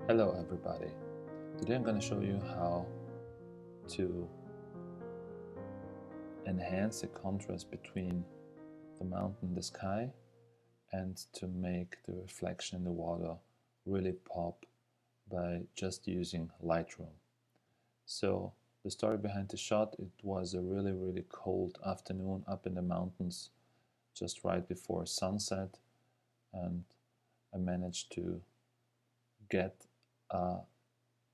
Hello everybody. Today I'm going to show you how to enhance the contrast between the mountain and the sky and to make the reflection in the water really pop by just using Lightroom. So the story behind the shot, it was a really cold afternoon up in the mountains just right before sunset, and I managed to get a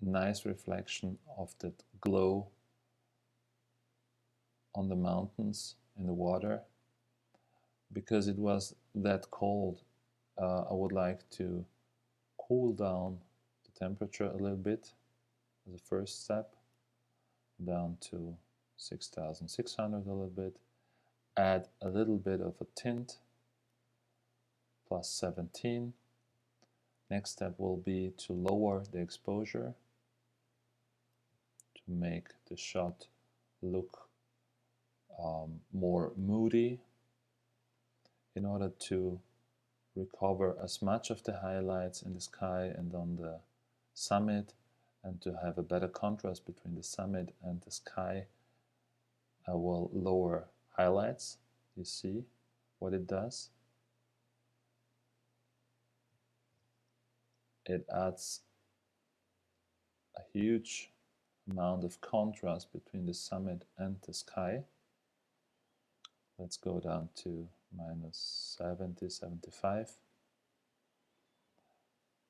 nice reflection of that glow on the mountains in the water. Because it was that cold, I would like to cool down the temperature a little bit as a first step, down to 6600 a little bit, add a little bit of a tint, plus 17. Next step will be to lower the exposure to make the shot look more moody, in order to recover as much of the highlights in the sky and on the summit, and to have a better contrast between the summit and the sky. I will lower highlights. You see what it does? It adds a huge amount of contrast between the summit and the sky. Let's go down to minus 70, 75.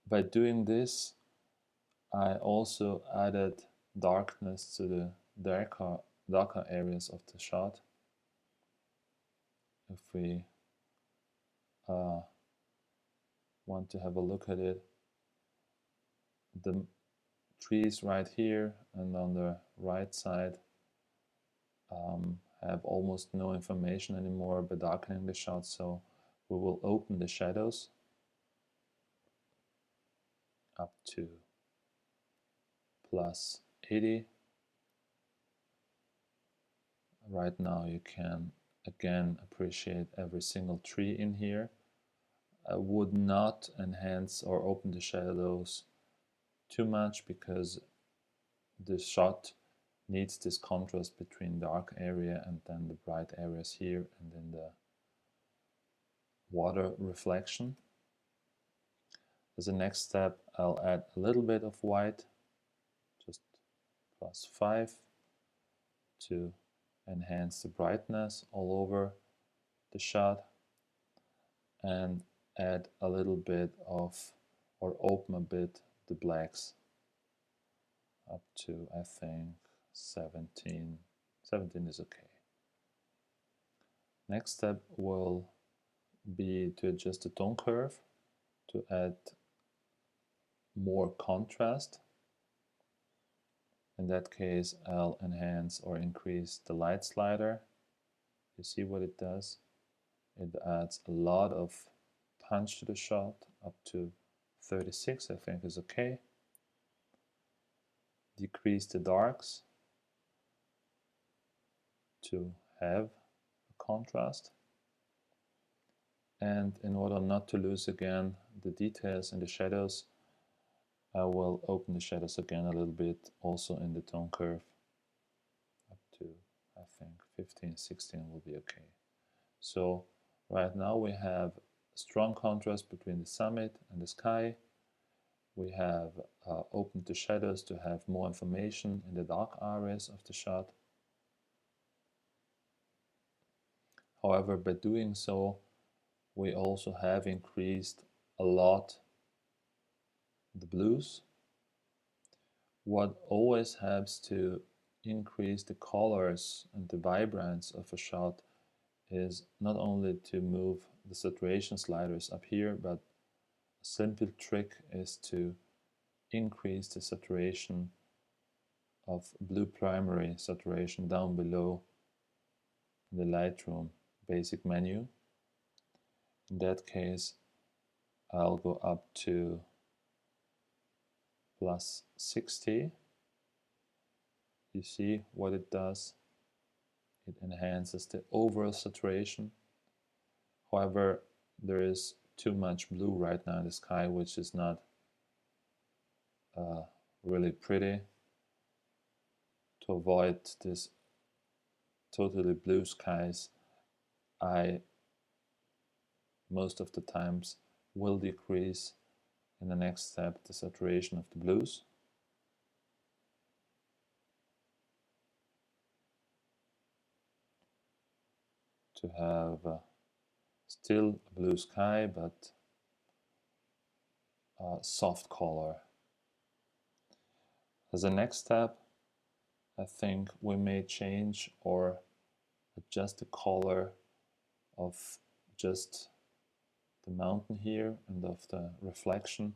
By doing this, I also added darkness to the darker areas of the shot. If we want to have a look at it, the trees right here and on the right side have almost no information anymore by darkening the shot, so we will open the shadows up to plus 80. Right now you can again appreciate every single tree in here. I would not enhance or open the shadows too much, because the shot needs this contrast between dark area and then the bright areas here and then the water reflection. As a next step, I'll add a little bit of white, just plus 5, to enhance the brightness all over the shot, and add a little bit of, or open a bit, the blacks up to, I think, 17. 17 is okay. Next step will be to adjust the tone curve to add more contrast. In that case, I'll enhance or increase the light slider. You see what it does? It adds a lot of punch to the shot, up to 36, I think is okay. Decrease the darks to have a contrast. And in order not to lose again the details in the shadows, I will open the shadows again a little bit, also in the tone curve, up to, I think, 15, 16 will be okay. So right now we have strong contrast between the summit and the sky. We have opened the shadows to have more information in the dark areas of the shot. However, by doing so, we also have increased a lot the blues. What always helps to increase the colors and the vibrance of a shot is not only to move the saturation sliders up here, but a simple trick is to increase the saturation of blue primary saturation down below the Lightroom basic menu. In that case, I'll go up to plus 60. You see what it does? It enhances the overall saturation. However, there is too much blue right now in the sky, which is not really pretty. To avoid this totally blue skies, I most of the times will decrease in the next step the saturation of the blues. To have still a blue sky, but a soft color. As a next step, I think we may change or adjust the color of just the mountain here and of the reflection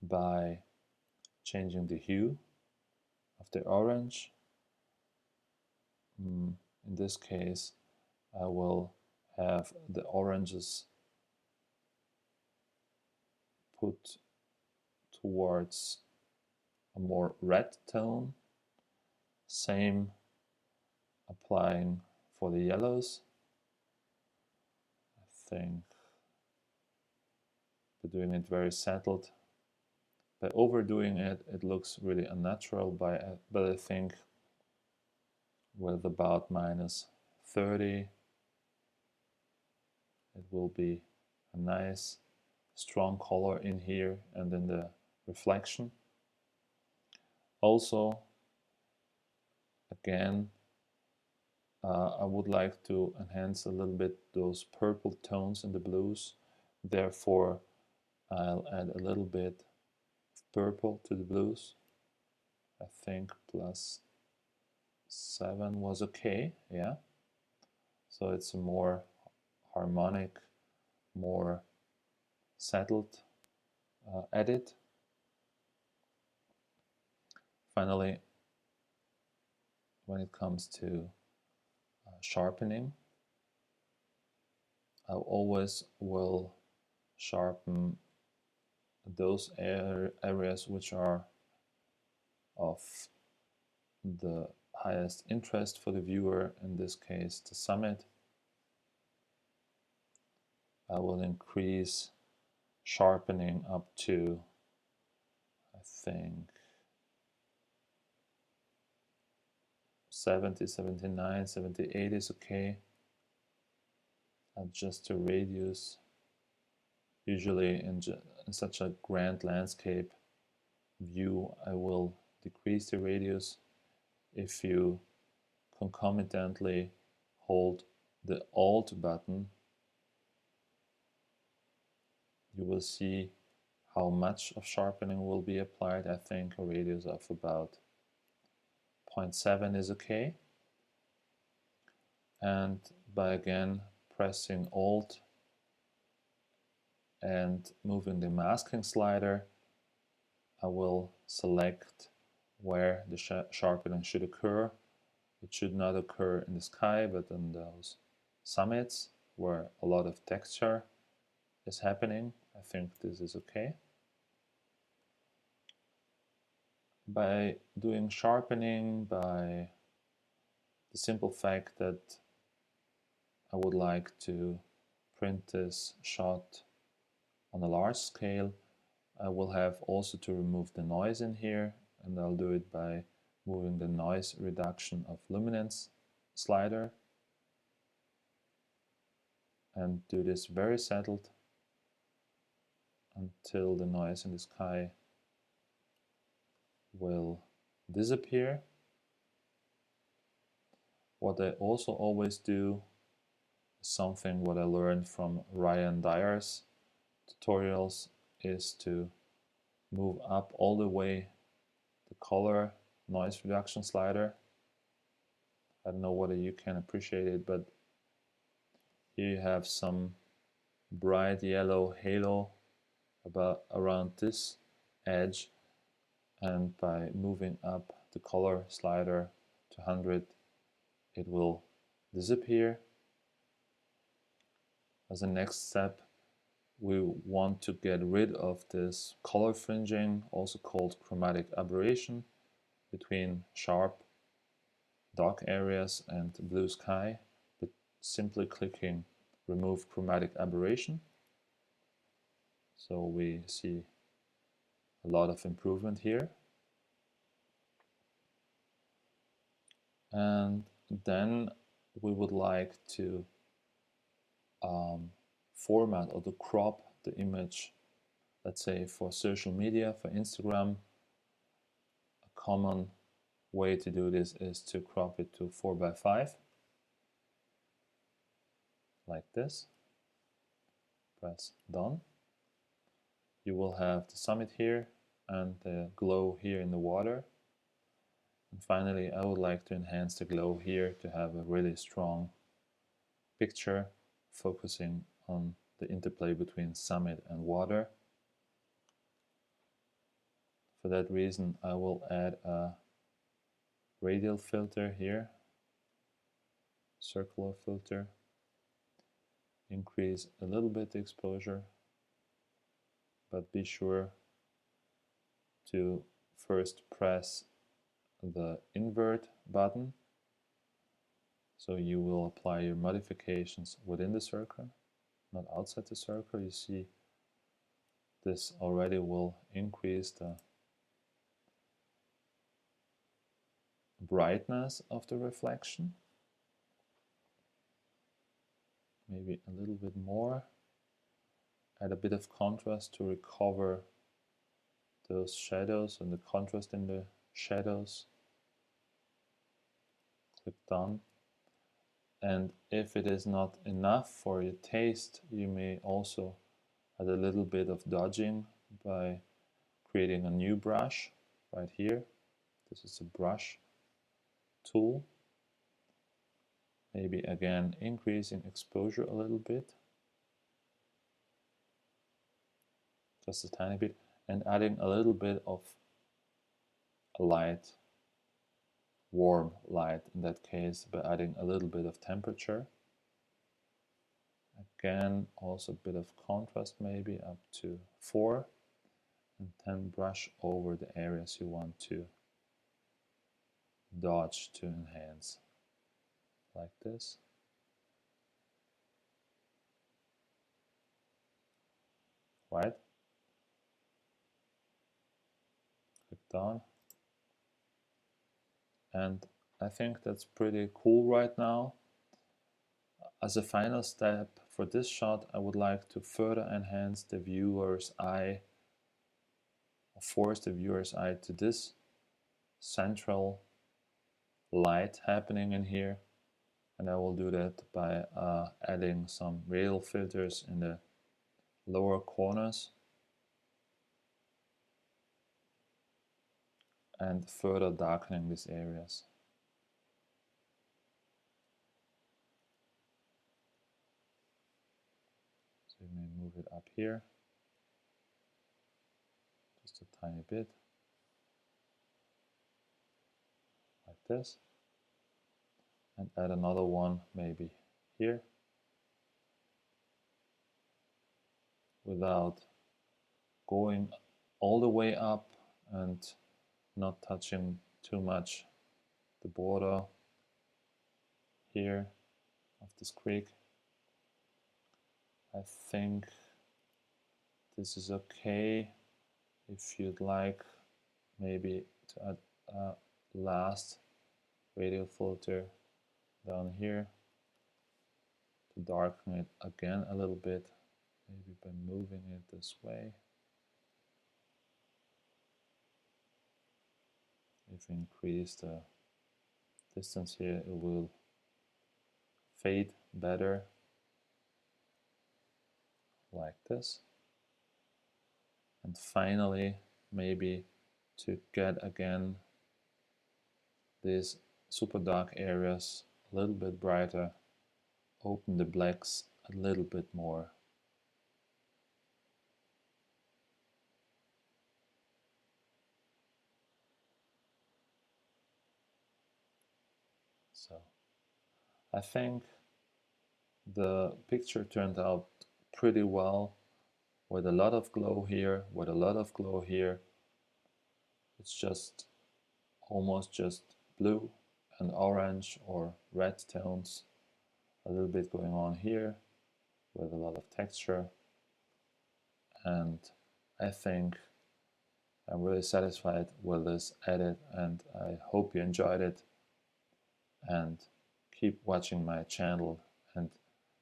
by changing the hue of the orange. In this case, I will have the oranges put towards a more red tone. Same applying for the yellows. I think by doing it very settled. By overdoing it, it looks really unnatural, but I think with about -30, it will be a nice strong color in here and in the reflection. Also, again, I would like to enhance a little bit those purple tones in the blues. Therefore, I'll add a little bit of purple to the blues. I think +7 was okay, yeah. So it's a more harmonic, more settled edit. Finally, when it comes to sharpening, I always will sharpen those areas which are of the highest interest for the viewer, in this case the summit. I will increase sharpening up to, I think, 70, 79, 78 is okay. Adjust the radius. Usually in such a grand landscape view, I will decrease the radius. If you concomitantly hold the Alt button, you will see how much of sharpening will be applied. I think a radius of about 0.7 is okay. And by again pressing Alt and moving the masking slider, I will select where the sharpening should occur. It should not occur in the sky, but in those summits where a lot of texture is happening. I think this is okay. By doing sharpening, by the simple fact that I would like to print this shot on a large scale, I will have also to remove the noise in here, and I'll do it by moving the noise reduction of luminance slider and do this very settled until the noise in the sky will disappear. What I also always do is something what I learned from Ryan Dyer's tutorials, is to move up all the way the color noise reduction slider. I don't know whether you can appreciate it, but here you have some bright yellow halo around this edge, and by moving up the color slider to 100, it will disappear. As a next step, we want to get rid of this color fringing, also called chromatic aberration, between sharp dark areas and blue sky, but simply clicking remove chromatic aberration. So we see a lot of improvement here. And then we would like to format or to crop the image, let's say for social media, for Instagram. A common way to do this is to crop it to 4:5, like this. Press done. You will have the summit here and the glow here in the water. And finally, I would like to enhance the glow here to have a really strong picture, focusing on the interplay between summit and water. For that reason, I will add a radial filter here, circular filter, increase a little bit the exposure, but be sure to first press the invert button, so you will apply your modifications within the circle, not outside the circle. You see this already will increase the brightness of the reflection, maybe a little bit more. Add a bit of contrast to recover those shadows and the contrast in the shadows. Click done. And if it is not enough for your taste, you may also add a little bit of dodging by creating a new brush right here. This is a brush tool. Maybe again increasing exposure a little bit, just a tiny bit, and adding a little bit of a light, warm light in that case, by adding a little bit of temperature. Again, also a bit of contrast, maybe up to 4, and then brush over the areas you want to dodge to enhance, like this. Right? Click done. And I think that's pretty cool right now. As a final step for this shot, I would like to further enhance the viewer's eye, force the viewer's eye to this central light happening in here. And I will do that by adding some radial filters in the lower corners and further darkening these areas. So you may move it up here, just a tiny bit, like this, and add another one maybe here, without going all the way up and not touching too much the border here of this creek. I think this is okay. If you'd like maybe to add a last radial filter down here to darken it again a little bit, maybe by moving it this way. If we increase the distance here, it will fade better, like this. And finally, maybe to get again these super dark areas a little bit brighter, open the blacks a little bit more. So I think the picture turned out pretty well, with a lot of glow here, with a lot of glow here. It's just almost just blue and orange or red tones, a little bit going on here with a lot of texture. And I think I'm really satisfied with this edit, and I hope you enjoyed it. And keep watching my channel and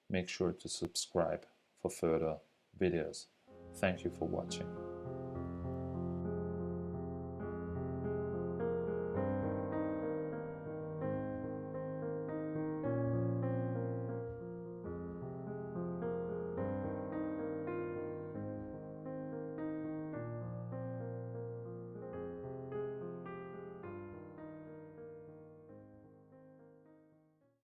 make sure to subscribe for further videos. Thank you for watching.